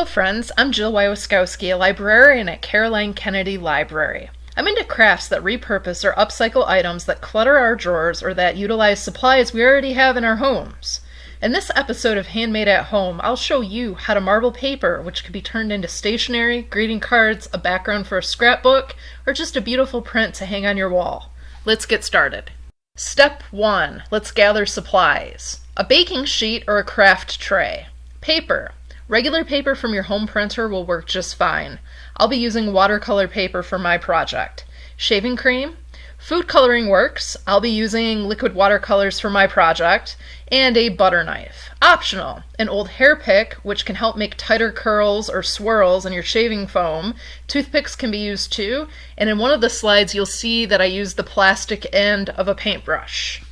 Hello friends, I'm Jill Wyoskowski, a librarian at Caroline Kennedy Library. I'm into crafts that repurpose or upcycle items that clutter our drawers or that utilize supplies we already have in our homes. In this episode of Handmade at Home, I'll show you how to marble paper, which can be turned into stationery, greeting cards, a background for a scrapbook, or just a beautiful print to hang on your wall. Let's get started. Step 1. Let's gather supplies. A baking sheet or a craft tray. Paper. Regular paper from your home printer will work just fine. I'll be using watercolor paper for my project. Shaving cream. Food coloring works. I'll be using liquid watercolors for my project. And a butter knife. Optional. An old hair pick, which can help make tighter curls or swirls in your shaving foam. Toothpicks can be used too. And in one of the slides you'll see that I used the plastic end of a paintbrush.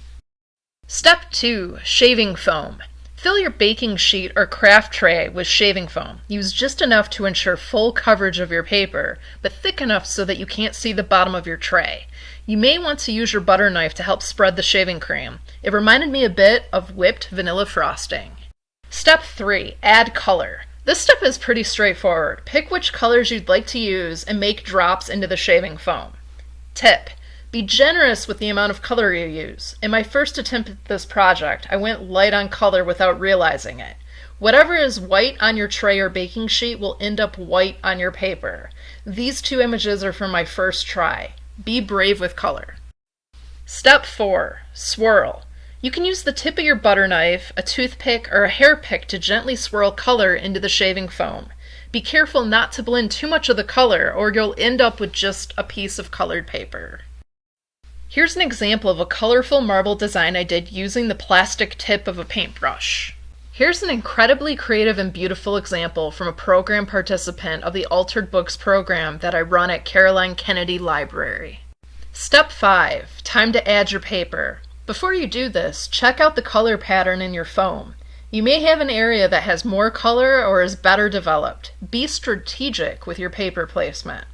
Step 2. Shaving foam. Fill your baking sheet or craft tray with shaving foam. Use just enough to ensure full coverage of your paper, but thick enough so that you can't see the bottom of your tray. You may want to use your butter knife to help spread the shaving cream. It reminded me a bit of whipped vanilla frosting. Step 3. Add color. This step is pretty straightforward. Pick which colors you'd like to use and make drops into the shaving foam. Tip. Be generous with the amount of color you use. In my first attempt at this project, I went light on color without realizing it. Whatever is white on your tray or baking sheet will end up white on your paper. These two images are from my first try. Be brave with color. Step 4. Swirl. You can use the tip of your butter knife, a toothpick, or a hair pick to gently swirl color into the shaving foam. Be careful not to blend too much of the color or you'll end up with just a piece of colored paper. Here's an example of a colorful marble design I did using the plastic tip of a paintbrush. Here's an incredibly creative and beautiful example from a program participant of the Altered Books program that I run at Caroline Kennedy Library. Step 5. Time to add your paper. Before you do this, check out the color pattern in your foam. You may have an area that has more color or is better developed. Be strategic with your paper placement.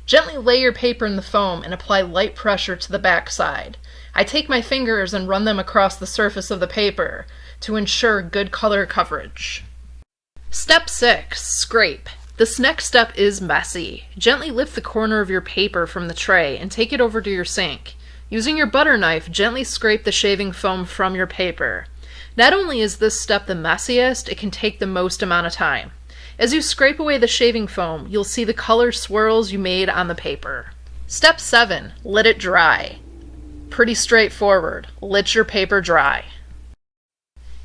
Gently lay your paper in the foam and apply light pressure to the back side. I take my fingers and run them across the surface of the paper to ensure good color coverage. Step 6. Scrape. This next step is messy. Gently lift the corner of your paper from the tray and take it over to your sink. Using your butter knife, gently scrape the shaving foam from your paper. Not only is this step the messiest, it can take the most amount of time. As you scrape away the shaving foam, you'll see the color swirls you made on the paper. Step 7. Let it dry. Pretty straightforward. Let your paper dry.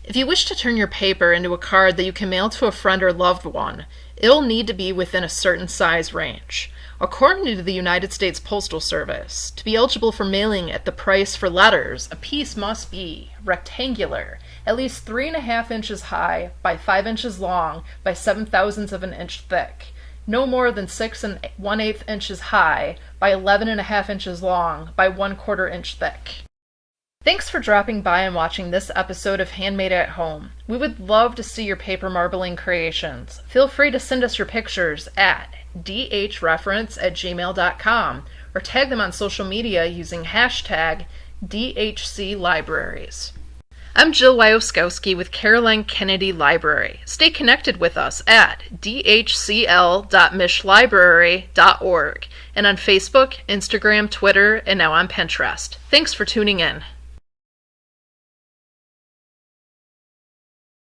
If you wish to turn your paper into a card that you can mail to a friend or loved one, it'll need to be within a certain size range. According to the United States Postal Service, to be eligible for mailing at the price for letters, a piece must be rectangular, at least 3.5 inches high by 5 inches long by 7/1000 of an inch thick, no more than 6 1/8 inches high by 11.5 inches long by 1/4 inch thick. Thanks for dropping by and watching this episode of Handmade at Home. We would love to see your paper marbling creations. Feel free to send us your pictures at dhreference@gmail.com or tag them on social media using hashtag DHCLibraries. I'm Jill Wyoskowski with Caroline Kennedy Library. Stay connected with us at dhcl.mishlibrary.org and on Facebook, Instagram, Twitter, and now on Pinterest. Thanks for tuning in.